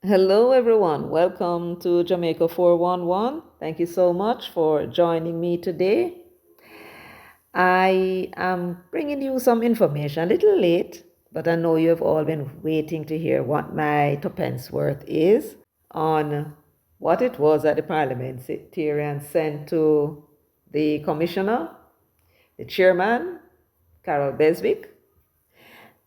Hello, everyone. Welcome to Jamaica 411. Thank you so much for joining me today. I am bringing you some information a little late, but I know you have all been waiting to hear what my tuppence worth is on what it was that the parliamentarian sent to the commissioner, the chairman, Carol Beswick,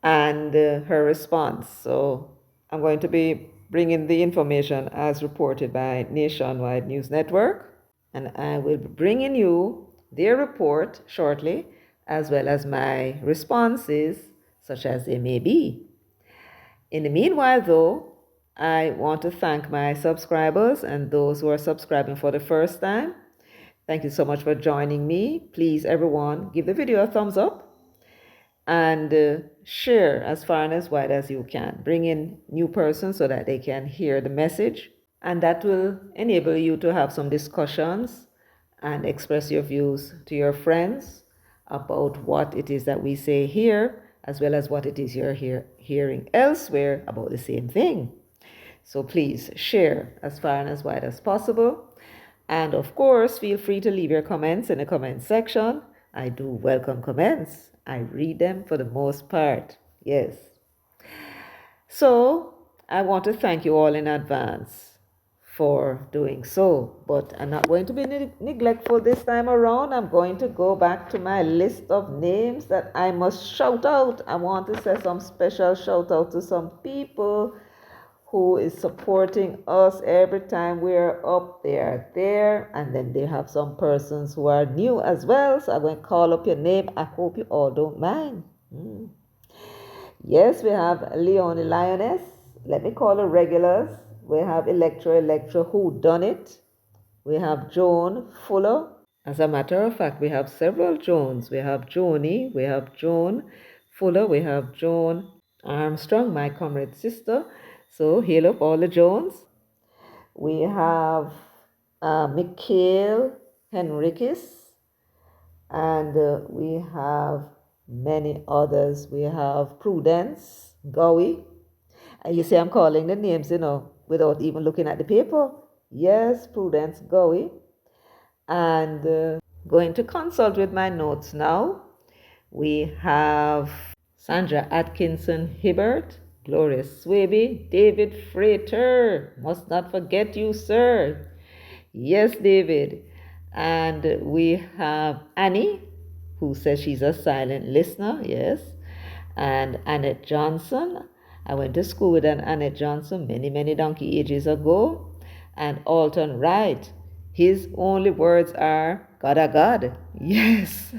and her response. So I'm going to be bringing the information as reported by Nationwide News Network, and I will be bringing you their report shortly, as well as my responses, such as they may be. In the meanwhile, though, I want to thank my subscribers and those who are subscribing for the first time. Thank you so much for joining me. Please, everyone, give the video a thumbs up and share as far and as wide as you can. Bring in new persons so that they can hear the message, and that will enable you to have some discussions and express your views to your friends about what it is that we say here, as well as what it is you're hearing elsewhere about the same thing. So please share as far and as wide as possible. And of course, feel free to leave your comments in the comment section. I do welcome comments. I read them for the most part. Yes. So I want to thank you all in advance for doing so. But I'm not going to be neglectful this time around. I'm going to go back to my list of names that I must shout out. I want to say some special shout out to some people who is supporting us every time we're up there. And then they have some persons who are new as well. So I'm going to call up your name. I hope you all don't mind. Yes, we have Leonie Lioness. Let me call her regulars. We have Electra who done it. We have Joan Fuller. As a matter of fact, we have several Joans. We have Joni, we have Joan Fuller, we have Joan Armstrong, my comrade sister. So hail up all the Joans. We have Mikhail Henriquez, and we have many others. We have Prudence Gowie. And you see, I'm calling the names, without even looking at the paper. Yes, Prudence Gowie. And going to consult with my notes now. We have Sandra Atkinson Hibbert, Gloria Swaby, David Frater. Must not forget you, sir. Yes, David. And we have Annie, who says she's a silent listener. Yes. And Annette Johnson. I went to school with an Annette Johnson many, many donkey ages ago. And Alton Wright. His only words are God a God. Yes.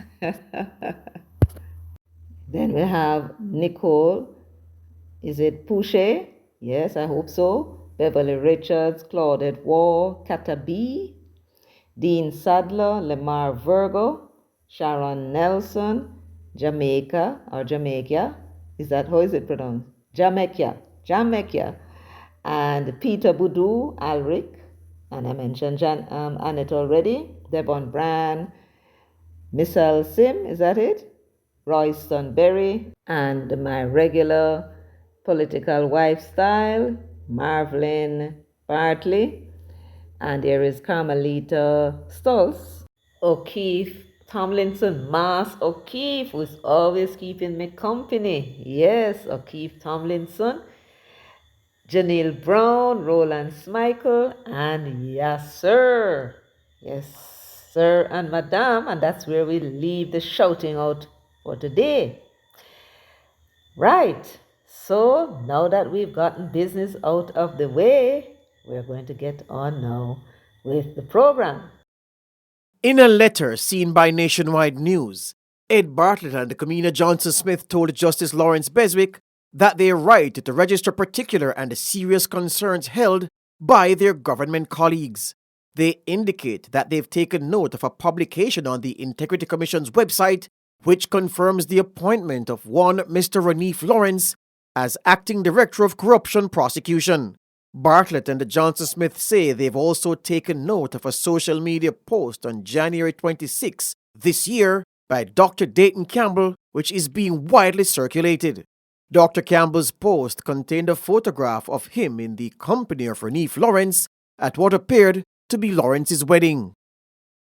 Then we have Nicole. Is it Pouche? Yes, I hope so. Beverly Richards, Claudette Wall, Kata B, Dean Sadler, Lamar Virgo, Sharon Nelson, Jamaica or Jamaica. Is that how is it pronounced? Jamaica. And Peter Boudou, Alric, and I mentioned Annette already. Devon Brand, Michelle Sim, is that it? Royston Berry, and my regular political wife style, Marvelyn Bartley, and there is Carmelita Stolz, O'Keefe Tomlinson, Mass O'Keefe, who's always keeping me company. Yes, O'Keefe Tomlinson, Janelle Brown, Roland Smichael, and yes, sir. Yes, sir, and madam, and that's where we leave the shouting out for today. Right. So now that we've gotten business out of the way, we're going to get on now with the program. In a letter seen by Nationwide News, Ed Bartlett and Kamina Johnson Smith told Justice Lawrence Beswick that they write to register particular and serious concerns held by their government colleagues. They indicate that they've taken note of a publication on the Integrity Commission's website which confirms the appointment of one Mr. Roneiph Lawrence as Acting Director of Corruption Prosecution. Bartlett and Johnson Smith say they've also taken note of a social media post on January 26 this year by Dr. Dayton Campbell, which is being widely circulated. Dr. Campbell's post contained a photograph of him in the company of Roneiph Lawrence at what appeared to be Lawrence's wedding.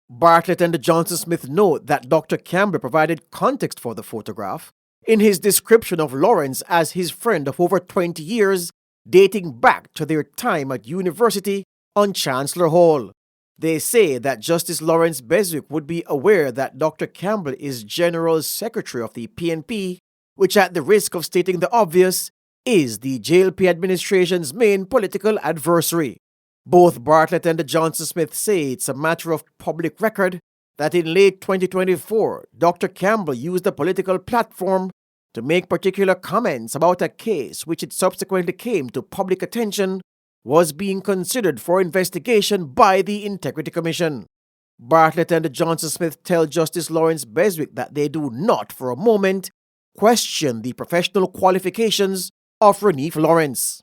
Bartlett and Johnson Smith note that Dr. Campbell provided context for the photograph in his description of Lawrence as his friend of over 20 years, dating back to their time at university on Chancellor Hall. They say that Justice Lawrence Beswick would be aware that Dr. Campbell is General Secretary of the PNP, which, at the risk of stating the obvious, is the JLP administration's main political adversary. Both Bartlett and Johnson Smith say it's a matter of public record that in late 2024, Dr. Campbell used a political platform to make particular comments about a case which it subsequently came to public attention was being considered for investigation by the Integrity Commission. Bartlett and Johnson Smith tell Justice Lawrence Beswick that they do not for a moment question the professional qualifications of Roneiph Lawrence.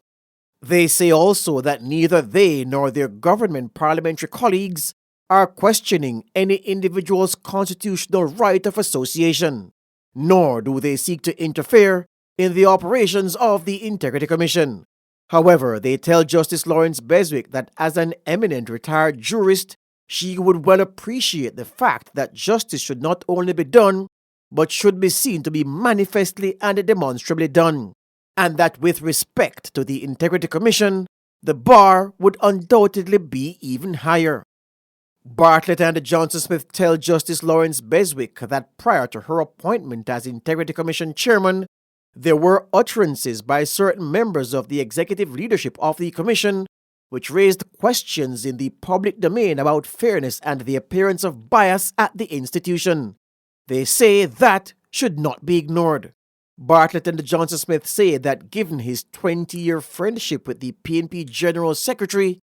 They say also that neither they nor their government parliamentary colleagues are questioning any individual's constitutional right of association, nor do they seek to interfere in the operations of the Integrity Commission. However, they tell Justice Lawrence Beswick that as an eminent retired jurist, she would well appreciate the fact that justice should not only be done, but should be seen to be manifestly and demonstrably done, and that with respect to the Integrity Commission, the bar would undoubtedly be even higher. Bartlett and Johnson Smith tell Justice Lawrence Beswick that prior to her appointment as Integrity Commission chairman, there were utterances by certain members of the executive leadership of the Commission which raised questions in the public domain about fairness and the appearance of bias at the institution. They say that should not be ignored. Bartlett and Johnson Smith say that given his 20-year friendship with the PNP General Secretary,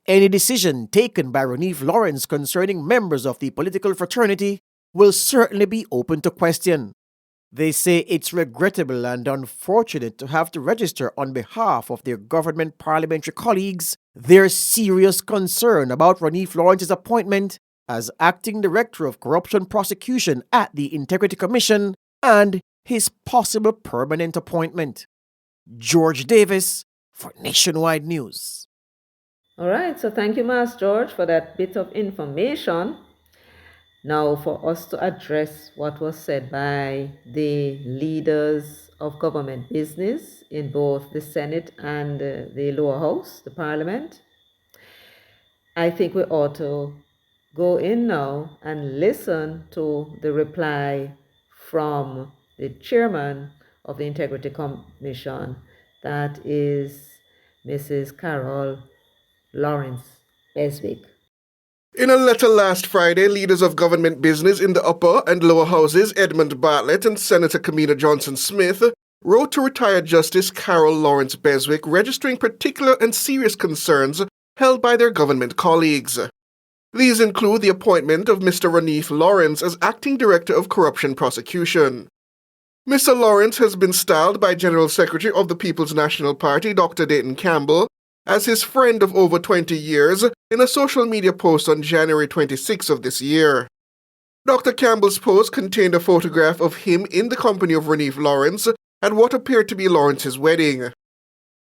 any decision taken by Roneiph Lawrence concerning members of the political fraternity will certainly be open to question. They say it's regrettable and unfortunate to have to register on behalf of their government parliamentary colleagues their serious concern about Roneiph Lawrence's appointment as acting director of corruption prosecution at the Integrity Commission and his possible permanent appointment. George Davis for Nationwide News. All right, so thank you, Mas George, for that bit of information. Now, for us to address what was said by the leaders of government business in both the Senate and the lower house, the Parliament, I think we ought to go in now and listen to the reply from the chairman of the Integrity Commission, that is Mrs. Carol Lawrence Beswick. In a letter last Friday, leaders of government business in the upper and lower houses, Edmund Bartlett and Senator Kamina Johnson-Smith, wrote to retired Justice Carol Lawrence Beswick registering particular and serious concerns held by their government colleagues. These include the appointment of Mr. Roneiph Lawrence as Acting Director of Corruption Prosecution. Mr. Lawrence has been styled by General Secretary of the People's National Party, Dr. Dayton Campbell, as his friend of over 20 years in a social media post on January 26 of this year. Dr. Campbell's post contained a photograph of him in the company of Roneiph Lawrence at what appeared to be Lawrence's wedding.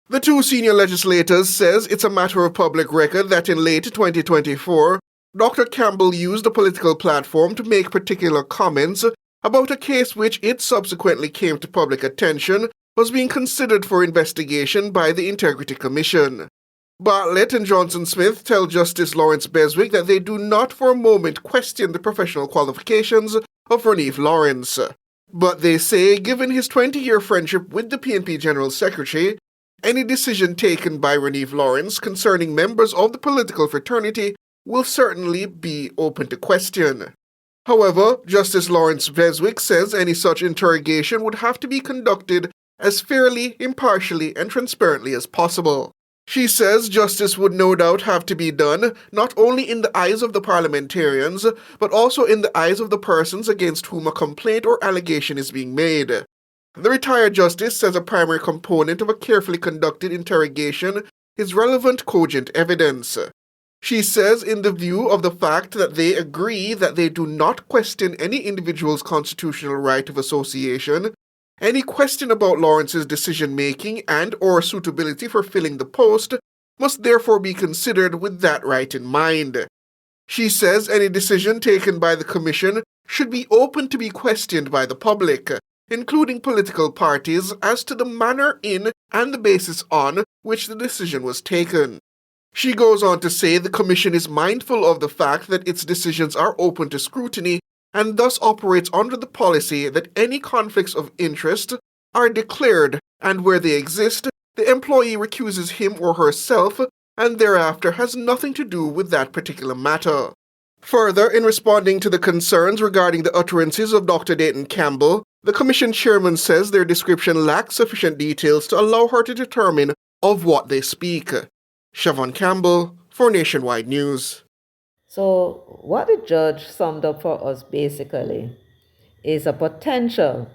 The two senior legislators says it's a matter of public record that in late 2024, Dr. Campbell used a political platform to make particular comments about a case which it subsequently came to public attention was being considered for investigation by the Integrity Commission. Bartlett and Johnson-Smith tell Justice Lawrence Beswick that they do not for a moment question the professional qualifications of Roneiph Lawrence. But they say, given his 20-year friendship with the PNP General Secretary, any decision taken by Roneiph Lawrence concerning members of the political fraternity will certainly be open to question. However, Justice Lawrence Beswick says any such interrogation would have to be conducted as fairly, impartially, and transparently as possible. She says justice would no doubt have to be done not only in the eyes of the parliamentarians, but also in the eyes of the persons against whom a complaint or allegation is being made. The retired justice says a primary component of a carefully conducted interrogation is relevant, cogent evidence. She says, in the view of the fact that they agree that they do not question any individual's constitutional right of association, Any question about Lawrence's decision-making and or suitability for filling the post must therefore be considered with that right in mind. She says any decision taken by the Commission should be open to be questioned by the public, including political parties, as to the manner in and the basis on which the decision was taken. She goes on to say the Commission is mindful of the fact that its decisions are open to scrutiny and thus operates under the policy that any conflicts of interest are declared, and where they exist, the employee recuses him or herself and thereafter has nothing to do with that particular matter. Further, in responding to the concerns regarding the utterances of Dr. Dayton Campbell, the Commission chairman says their description lacks sufficient details to allow her to determine of what they speak. Siobhan Campbell for Nationwide News. So, what the judge summed up for us basically is a potential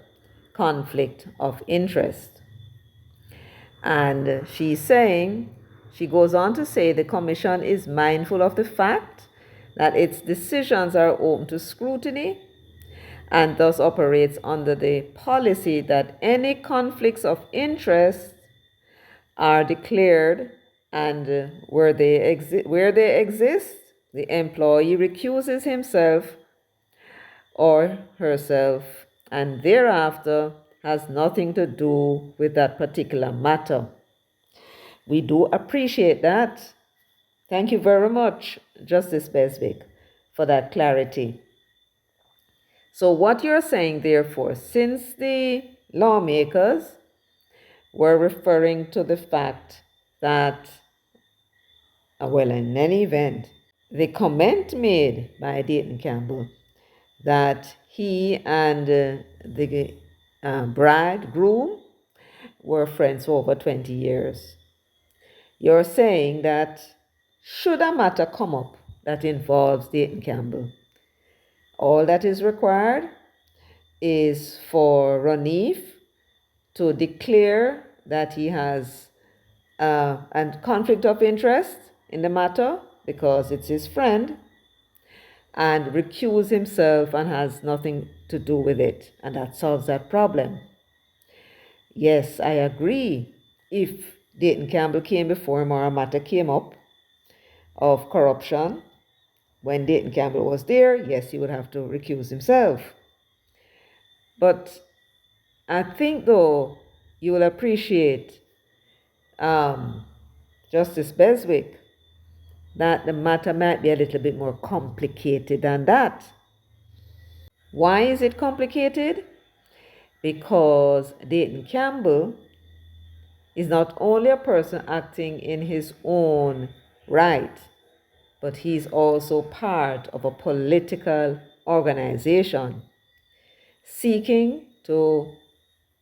conflict of interest. And she goes on to say the Commission is mindful of the fact that its decisions are open to scrutiny and thus operates under the policy that any conflicts of interest are declared, and where they exist, the employee recuses himself or herself and thereafter has nothing to do with that particular matter. We do appreciate that. Thank you very much, Justice Beswick, for that clarity. So, what you're saying, therefore, since the lawmakers were referring to the fact that, well, in any event, the comment made by Dayton Campbell that he and the bridegroom were friends for over 20 years. You're saying that should a matter come up that involves Dayton Campbell, all that is required is for Roneiph to declare that he has a conflict of interest in the matter because it's his friend, and recuse himself and has nothing to do with it, and that solves that problem. Yes, I agree. If Dayton Campbell came before him or a matter came up of corruption when Dayton Campbell was there, yes, he would have to recuse himself. But I think, though, you will appreciate, Justice Beswick, that the matter might be a little bit more complicated than that. Why is it complicated? Because Dayton Campbell is not only a person acting in his own right, but he's also part of a political organization seeking to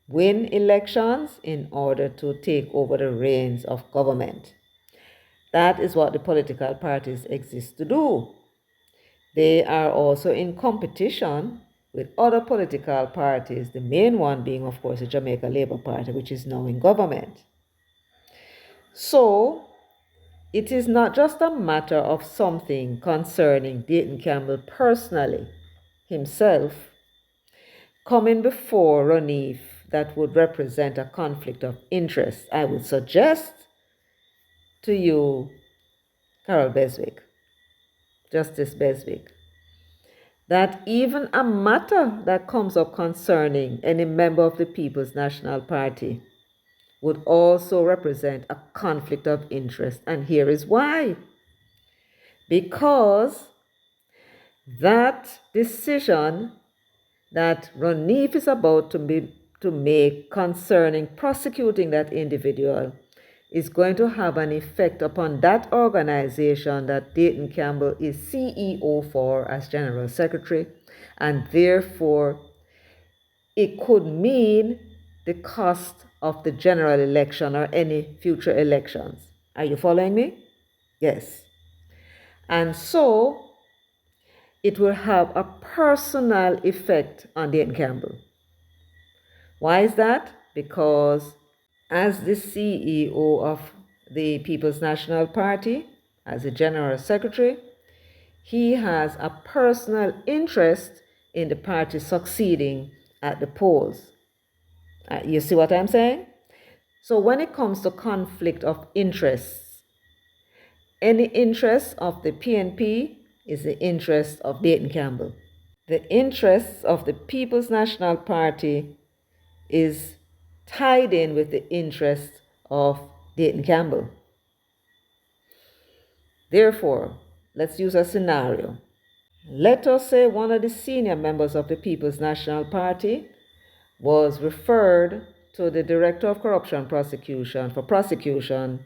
win elections in order to take over the reins of government. That is what the political parties exist to do. They are also in competition with other political parties, the main one being, of course, the Jamaica Labour Party, which is now in government. So, it is not just a matter of something concerning Dayton Campbell personally, himself, coming before Roneiph that would represent a conflict of interest. I would suggest to you, Carol Beswick, Justice Beswick, that even a matter that comes up concerning any member of the People's National Party would also represent a conflict of interest. And here is why. Because that decision that Roneiph is about to make concerning prosecuting that individual is going to have an effect upon that organization that Dayton Campbell is CEO for as General Secretary, and therefore it could mean the cost of the general election or any future elections. Are you following me? Yes. And so it will have a personal effect on Dayton Campbell. Why is that? Because as the CEO of the People's National Party, as a General Secretary, he has a personal interest in the party succeeding at the polls. You see what I'm saying? So when it comes to conflict of interests, any interest of the PNP is the interest of Dayton Campbell. The interests of the People's National Party is tied in with the interests of Dayton Campbell. Therefore, let's use a scenario. Let us say one of the senior members of the People's National Party was referred to the Director of Corruption Prosecution for prosecution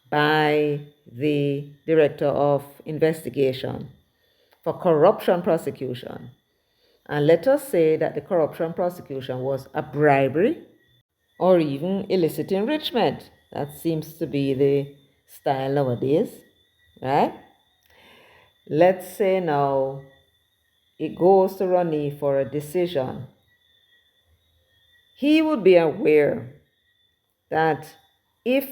by the Director of Investigation for corruption prosecution. And let us say that the corruption prosecution was a bribery or even illicit enrichment. That seems to be the style nowadays, right? Let's say now it goes to Roneiph for a decision. He would be aware that if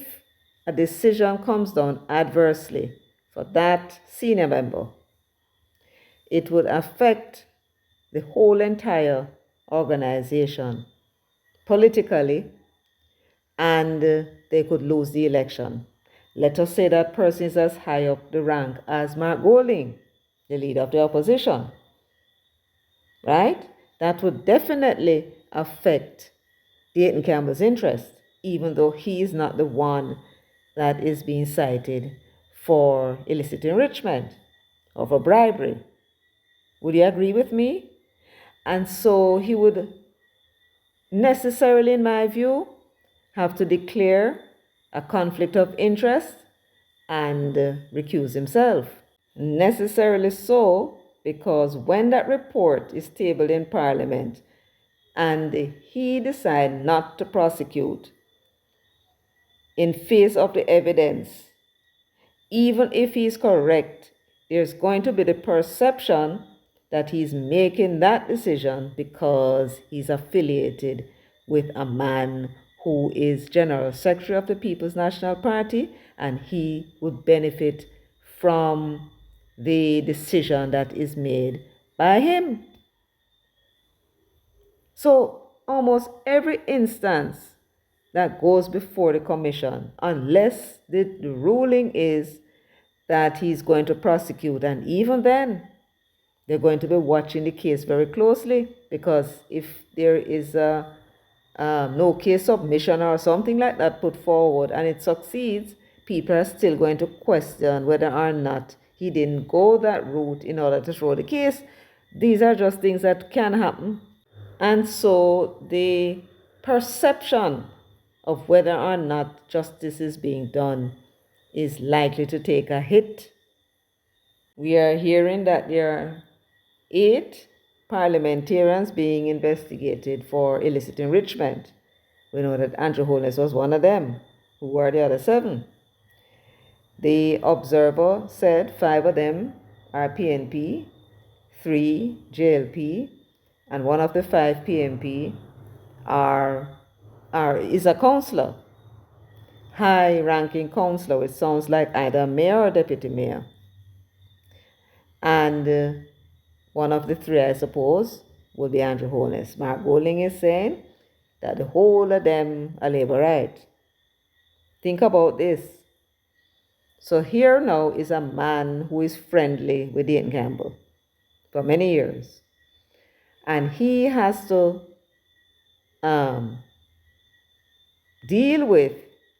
a decision comes down adversely for that senior member, it would affect the whole entire organization politically, and they could lose the election. Let us say that person is as high up the rank as Mark Golding, the leader of the opposition, right? That would definitely affect Dayton Campbell's interest, even though he is not the one that is being cited for illicit enrichment or for bribery. Would you agree with me? And so he would necessarily, in my view, have to declare a conflict of interest and recuse himself. Necessarily so, because when that report is tabled in Parliament and he decides not to prosecute in face of the evidence, even if he's correct, there's going to be the perception that he's making that decision because he's affiliated with a man who is General Secretary of the People's National Party, and he would benefit from the decision that is made by him. So almost every instance that goes before the commission, unless the ruling is that he's going to prosecute, and even then, they're going to be watching the case very closely, because if there is a no case submission or something like that put forward and it succeeds, people are still going to question whether or not he didn't go that route in order to throw the case. These are just things that can happen. And so the perception of whether or not justice is being done is likely to take a hit. We are hearing that there are 8 parliamentarians being investigated for illicit enrichment. We know that Andrew Holness was one of them. Who were the other 7? The observer said 5 of them are PNP, 3 JLP, and one of the 5 PNP is a councillor, high-ranking councillor, which sounds like either mayor or deputy mayor. And one of the 3, I suppose, will be Andrew Holness. Mark Golding is saying that the whole of them are labor right. Think about this. So here now is a man who is friendly with Dayton Campbell for many years. And he has to deal with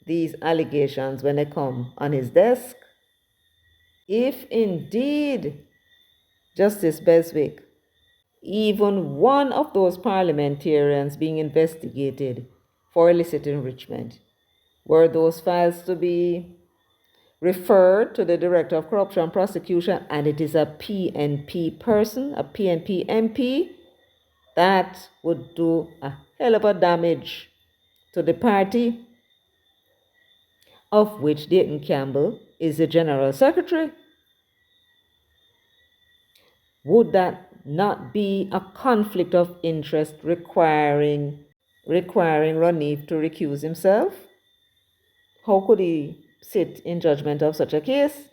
these allegations when they come on his desk. If indeed Justice Beswick, even one of those parliamentarians being investigated for illicit enrichment, were those files to be referred to the Director of Corruption Prosecution, and it is a PNP person, a PNP MP, that would do a hell of a damage to the party, of which Dayton Campbell is the General Secretary. Would that not be a conflict of interest requiring Roneiph to recuse himself? How could he sit in judgment of such a case,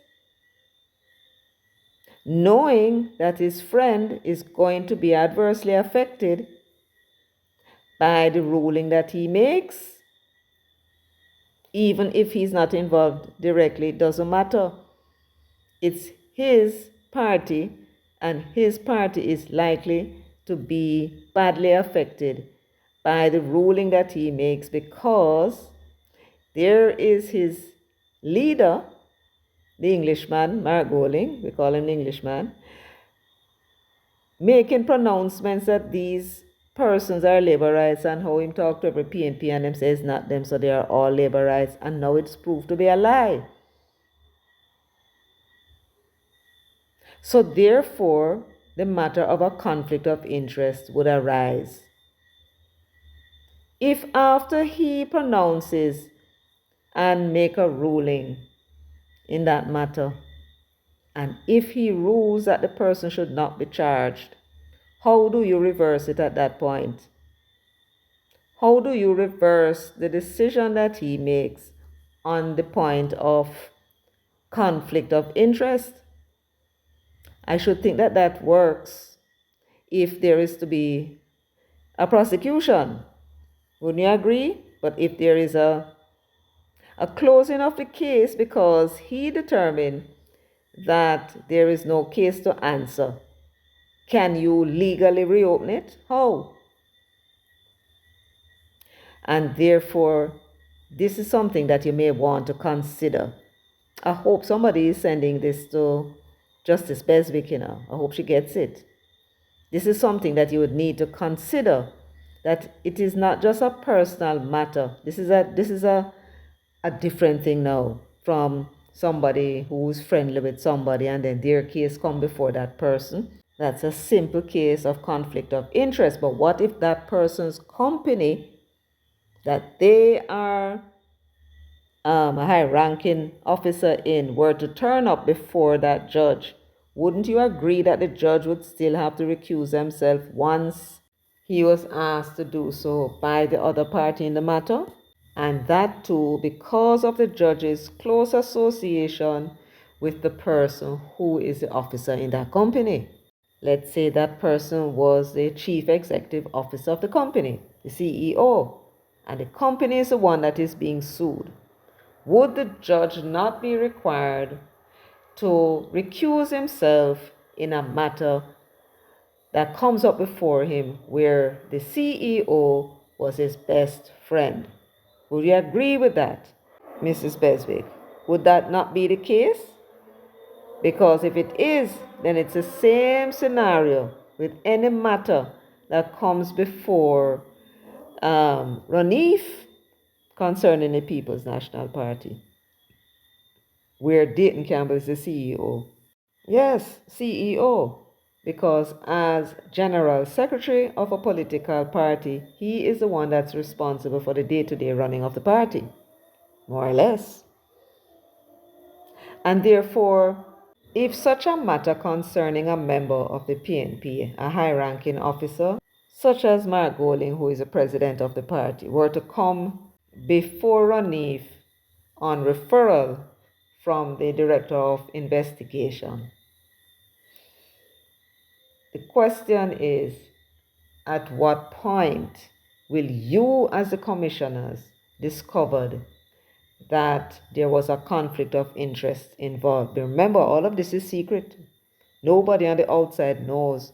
knowing that his friend is going to be adversely affected by the ruling that he makes. Even if he's not involved directly, it doesn't matter. It's his party, and his party is likely to be badly affected by the ruling that he makes, because there is his leader, the Englishman, Mark Goling, we call him the Englishman, making pronouncements that these persons are labor rights, and how him talk to every PNP and them says not them, so they are all labor rights, and now it's proved to be a lie. So therefore, the matter of a conflict of interest would arise. If after he pronounces and make a ruling in that matter, and if he rules that the person should not be charged, how do you reverse it at that point? How do you reverse the decision that he makes on the point of conflict of interest? I should think that that works if there is to be a prosecution. Wouldn't you agree? But if there is a closing of the case because he determined that there is no case to answer, can you legally reopen it? How? And therefore, this is something that you may want to consider. I hope somebody is sending this to Justice Beswick, I hope she gets it. This is something that you would need to consider, that it is not just a personal matter. This is a different thing now from somebody who's friendly with somebody and then their case come before that person. That's a simple case of conflict of interest. But what if that person's company that they are a high-ranking officer in were to turn up before that judge? Wouldn't you agree that the judge would still have to recuse himself once he was asked to do so by the other party in the matter? And that too because of the judge's close association with the person who is the officer in that company. Let's say that person was the chief executive officer of the company, the CEO, and the company is the one that is being sued. Would the judge not be required to recuse himself in a matter that comes up before him where the CEO was his best friend? Would you agree with that, Mrs. Beswick? Would that not be the case? Because if it is, then it's the same scenario with any matter that comes before Roneiph concerning the People's National Party, where Dayton Campbell is the CEO. Yes, CEO, because as General Secretary of a political party, he is the one that's responsible for the day-to-day running of the party, more or less. And therefore, if such a matter concerning a member of the PNP, a high-ranking officer, such as Mark Goling, who is the president of the party, were to come before Roneiph on referral from the Director of Investigation, the question is, at what point will you as the commissioners discover that there was a conflict of interest involved? Remember, all of this is secret. Nobody on the outside knows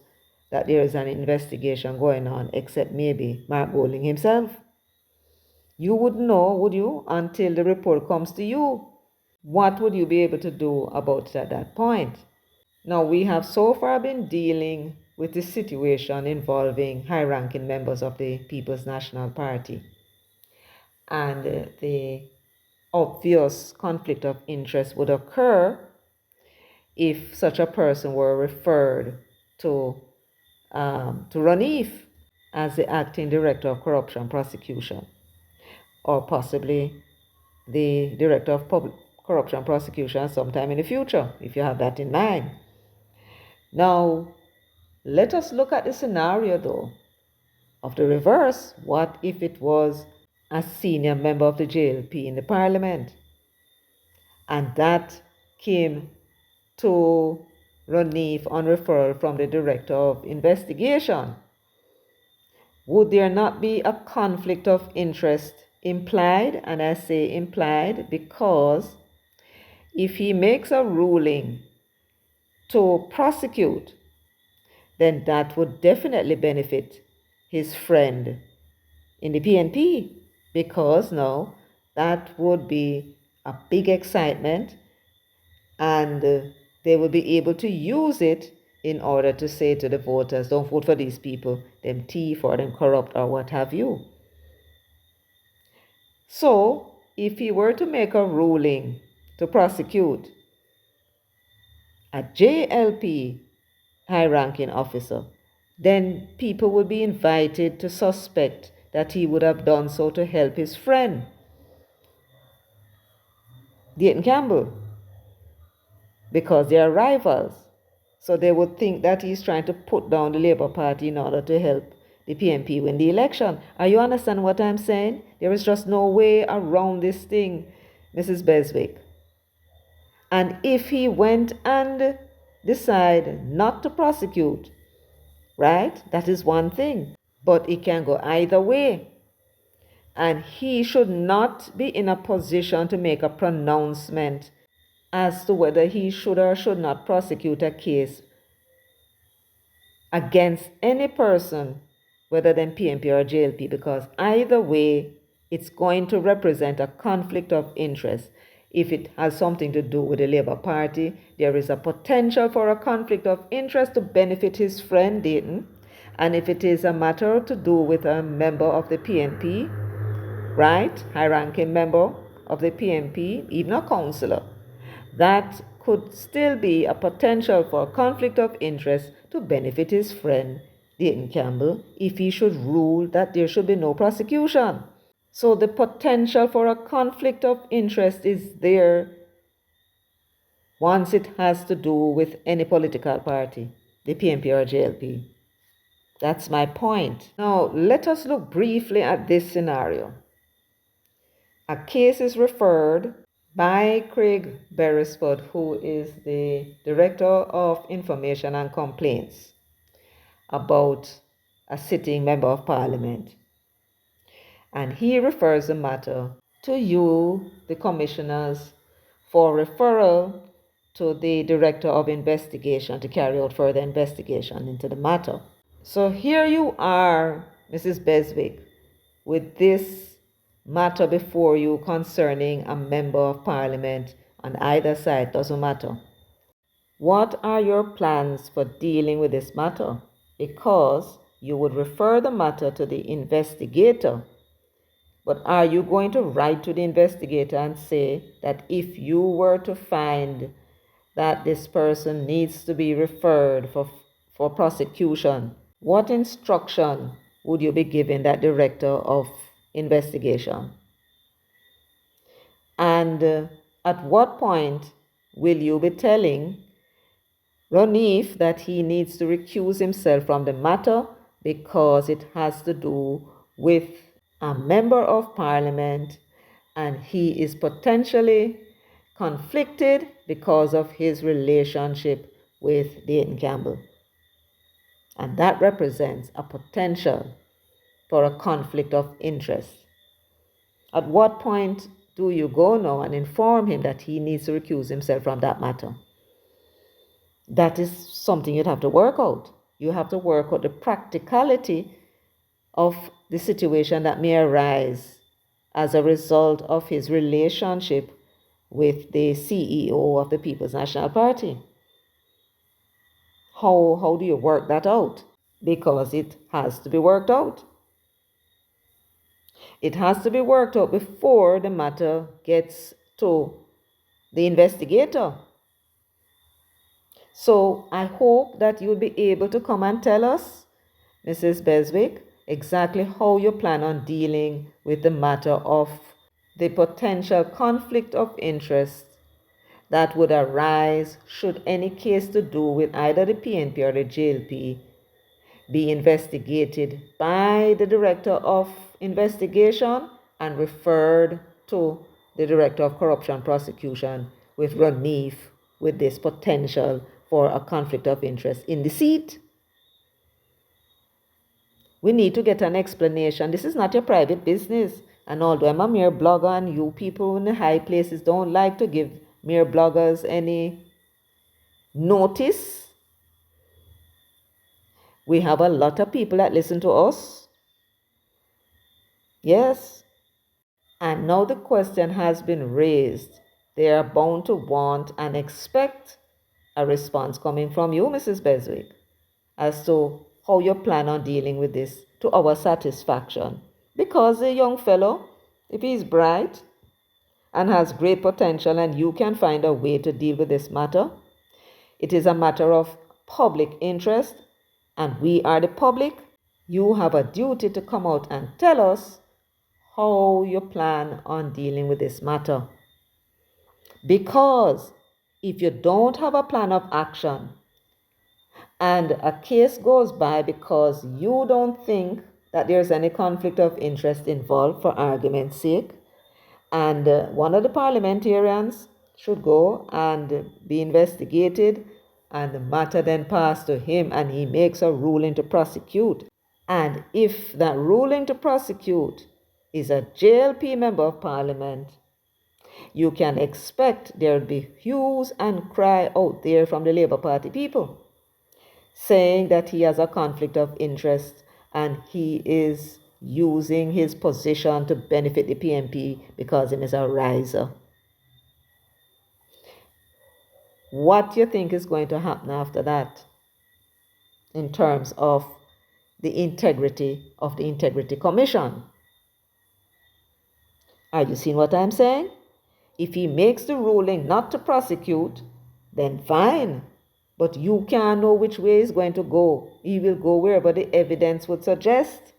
that there is an investigation going on except maybe Mark Goling himself. You wouldn't know, would you, until the report comes to you? What would you be able to do about it at that point? Now, we have so far been dealing with the situation involving high-ranking members of the People's National Party and the obvious conflict of interest would occur if such a person were referred to Roneiph as the acting director of corruption prosecution, or possibly the director of public corruption prosecution sometime in the future, if you have that in mind. Now, let us look at the scenario though of the reverse. What if it was a senior member of the JLP in the parliament and that came to Roneiph on referral from the director of investigation? would there not be a conflict of interest implied? And I say implied because if he makes a ruling to prosecute, then that would definitely benefit his friend in the PNP, because now that would be a big excitement, and they will be able to use it in order to say to the voters, don't vote for these people, them thief or them corrupt or what have you. So if he were to make a ruling to prosecute a JLP high-ranking officer, then people would be invited to suspect that he would have done so to help his friend, Dayton Campbell, because they are rivals. So they would think that he's trying to put down the Labour Party in order to help the PNP win the election. Are you understand what I'm saying? There is just no way around this thing, Mrs. Beswick. And if he went and decided not to prosecute, right, that is one thing. But it can go either way. And he should not be in a position to make a pronouncement as to whether he should or should not prosecute a case against any person, whether them PNP or JLP, because either way, it's going to represent a conflict of interest. If it has something to do with the Labour Party, there is a potential for a conflict of interest to benefit his friend Dayton. And if it is a matter to do with a member of the PNP, right, high-ranking member of the PNP, even a councillor, that could still be a potential for a conflict of interest to benefit his friend Dayton Campbell if he should rule that there should be no prosecution. So the potential for a conflict of interest is there once it has to do with any political party, the PNP or JLP. That's my point. Now, let us look briefly at this scenario. A case is referred by Craig Beresford, who is the Director of Information and Complaints, about a sitting Member of Parliament. And he refers the matter to you, the commissioners, for referral to the Director of Investigation to carry out further investigation into the matter. So here you are, Mrs. Beswick, with this matter before you concerning a member of parliament on either side, doesn't matter. What are your plans for dealing with this matter? Because you would refer the matter to the investigator. But are you going to write to the investigator and say that if you were to find that this person needs to be referred for prosecution, what instruction would you be giving that director of investigation? And at what point will you be telling Roneiph that he needs to recuse himself from the matter because it has to do with a member of parliament and he is potentially conflicted because of his relationship with Dayton Campbell? And that represents a potential for a conflict of interest. At what point do you go now and inform him that he needs to recuse himself from that matter? That is something you'd have to work out. You have to work out the practicality of the situation that may arise as a result of his relationship with the CEO of the People's National Party. How do you work that out? Because it has to be worked out. It has to be worked out before the matter gets to the investigator. So I hope that you'll be able to come and tell us, Mrs. Beswick, exactly how you plan on dealing with the matter of the potential conflict of interest that would arise should any case to do with either the PNP or the JLP be investigated by the Director of Investigation and referred to the Director of Corruption Prosecution with Roneiph, with this potential for a conflict of interest in the seat. We need to get an explanation. This is not your private business. And although I'm a mere blogger and you people in the high places don't like to give mere bloggers any notice, we have a lot of people that listen to us. Yes. And now the question has been raised. They are bound to want and expect a response coming from you, Mrs. Beswick, as to how you plan on dealing with this to our satisfaction. Because the young fellow, if he's bright and has great potential and you can find a way to deal with this matter, it is a matter of public interest and we are the public. You have a duty to come out and tell us how you plan on dealing with this matter. Because if you don't have a plan of action and a case goes by because you don't think that there's any conflict of interest involved, for argument's sake, and one of the parliamentarians should go and be investigated and the matter then passed to him and he makes a ruling to prosecute. And if that ruling to prosecute is a JLP member of parliament, you can expect there'll be hues and cry out there from the Labour Party people saying that he has a conflict of interest and he is using his position to benefit the PNP because he is a riser. What do you think is going to happen after that in terms of the integrity of the Integrity Commission? Are you seeing what I'm saying? If he makes the ruling not to prosecute, then fine. But you can't know which way he's going to go. He will go wherever the evidence would suggest.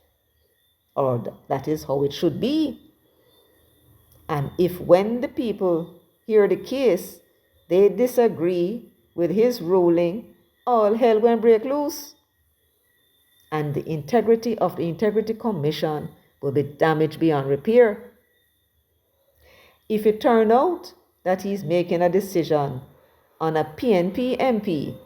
Or that is how it should be. And if when the people hear the case, they disagree with his ruling, all hell will break loose. And the integrity of the Integrity Commission will be damaged beyond repair. If it turns out that he's making a decision on a PNP MP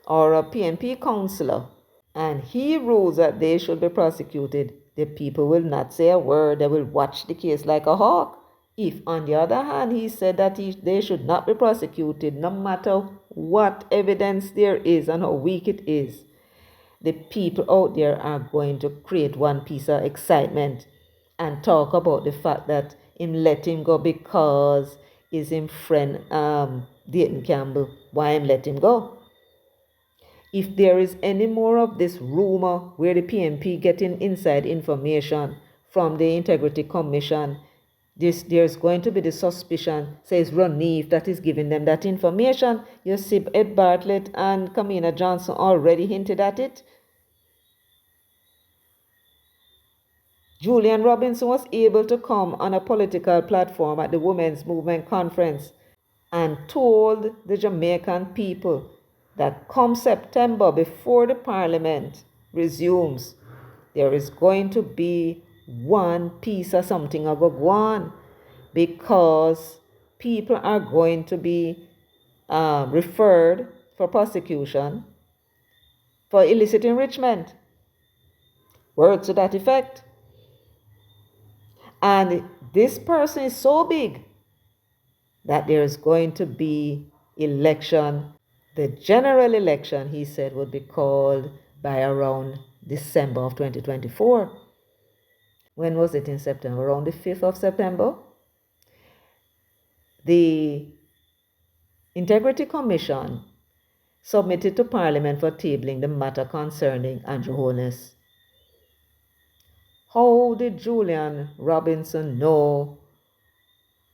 or a PNP councillor and he rules that they should be prosecuted, the people will not say a word. They will watch the case like a hawk. If, on the other hand, he said that they should not be prosecuted, no matter what evidence there is and how weak it is, the people out there are going to create one piece of excitement and talk about the fact that him let him go because is him friend Dayton Campbell. Why him let him go? If there is any more of this rumor where the PNP getting inside information from the Integrity Commission, there's going to be the suspicion, says Roneiph, that is giving them that information. You see, Ed Bartlett and Kamina Johnson already hinted at it. Julian Robinson was able to come on a political platform at the Women's Movement Conference and told the Jamaican people that come September, before the parliament resumes, there is going to be one piece of something of a go on because people are going to be referred for prosecution for illicit enrichment. Words to that effect. And this person is so big that there is going to be election. The general election, he said, would be called by around December of 2024. When was it in September? Around the 5th of September? The Integrity Commission submitted to Parliament for tabling the matter concerning Andrew Holness. How did Julian Robinson know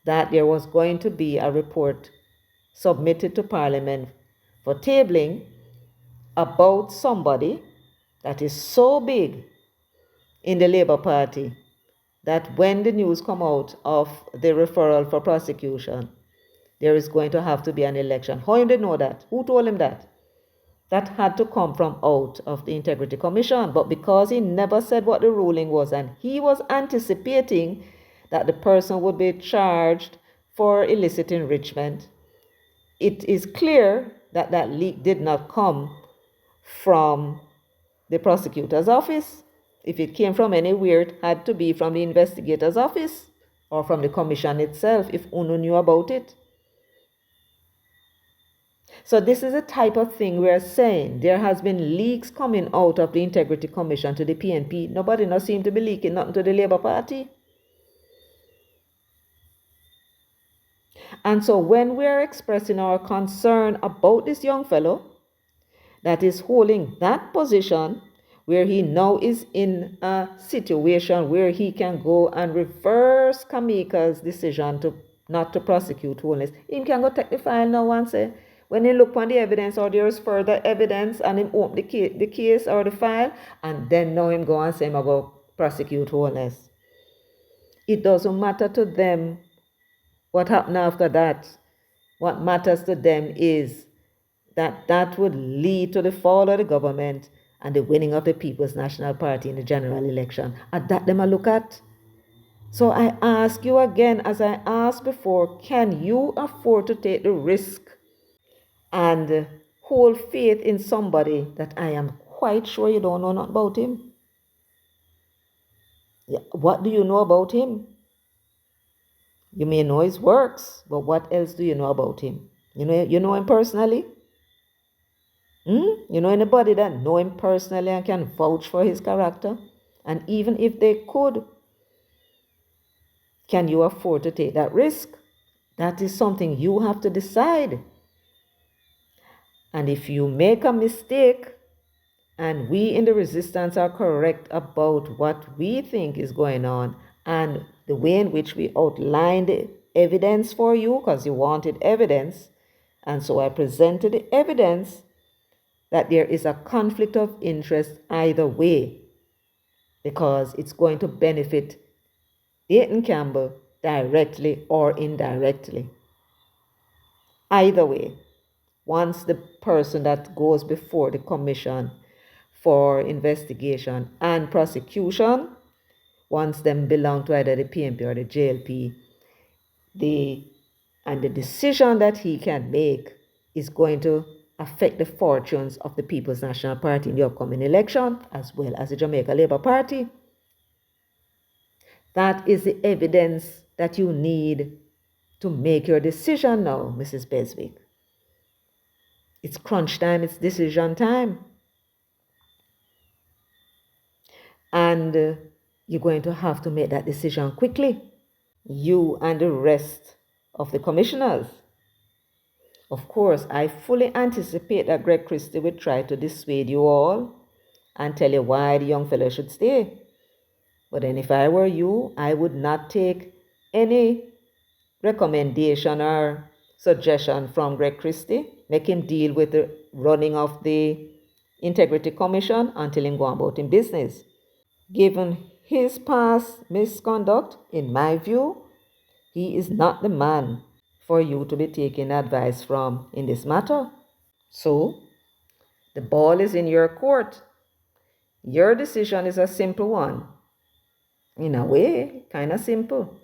that there was going to be a report submitted to Parliament for tabling about somebody that is so big in the Labour Party that when the news come out of the referral for prosecution, there is going to have to be an election? How did he know that? Who told him that? That had to come from out of the Integrity Commission. But because he never said what the ruling was and he was anticipating that the person would be charged for illicit enrichment, it is clear that that leak did not come from the prosecutor's office. If it came from anywhere, it had to be from the investigator's office or from the commission itself, if UNO knew about it. So this is a type of thing we're saying. There has been leaks coming out of the Integrity Commission to the PNP. Nobody no seem to be leaking nothing to the Labour Party. And so when we're expressing our concern about this young fellow that is holding that position, where he now is in a situation where he can go and reverse Kamika's decision to not to prosecute Holness. He can go take the file now and say, when he look on the evidence or there is further evidence and him open the case or the file, and then now him go and say him about prosecute Holness. It doesn't matter to them what happened after that. What matters to them is that would lead to the fall of the government and the winning of the People's National Party in the general election. And that them a look at. So I ask you again, as I asked before, can you afford to take the risk and hold faith in somebody that I am quite sure you don't know nothing about him? Yeah, what do you know about him? You may know his works, but what else do you know about him? You know him personally? You know anybody that know him personally and can vouch for his character? And even if they could, can you afford to take that risk? That is something you have to decide. And if you make a mistake and we in the resistance are correct about what we think is going on and the way in which we outlined the evidence for you, because you wanted evidence, and so I presented the evidence that there is a conflict of interest either way, because it's going to benefit Dayton Campbell directly or indirectly. Either way, once the person that goes before the commission for investigation and prosecution, once them belong to either the PNP or the JLP, the decision that he can make is going to affect the fortunes of the People's National Party in the upcoming election, as well as the Jamaica Labour Party. That is the evidence that you need to make your decision now, Mrs. Beswick. It's crunch time, it's decision time. And you're going to have to make that decision quickly. You and the rest of the commissioners. Of course, I fully anticipate that Greg Christie will try to dissuade you all and tell you why the young fellow should stay. But then if I were you, I would not take any recommendation or suggestion from Greg Christie. Make him deal with the running of the Integrity Commission until he go about in business. Given his past misconduct, in my view, he is not the man for you to be taking advice from in this matter. So, the ball is in your court. Your decision is a simple one. In a way, kind of simple.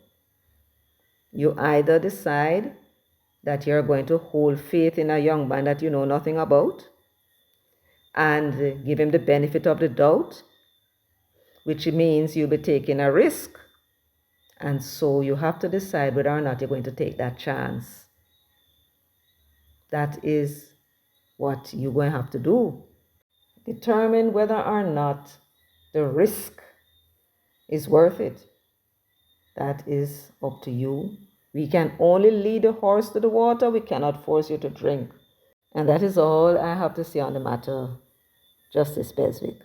You either decide that you're going to hold faith in a young man that you know nothing about and give him the benefit of the doubt, which means you'll be taking a risk. And so you have to decide whether or not you're going to take that chance. That is what you're going to have to do. Determine whether or not the risk is worth it. That is up to you. We can only lead a horse to the water. We cannot force you to drink. And that is all I have to say on the matter, Justice Beswick.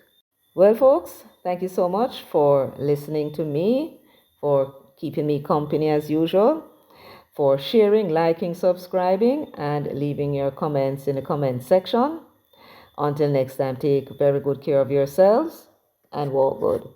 Well, folks, thank you so much for listening to me, for keeping me company as usual, for sharing, liking, subscribing, and leaving your comments in the comment section. Until next time, take very good care of yourselves and walk good.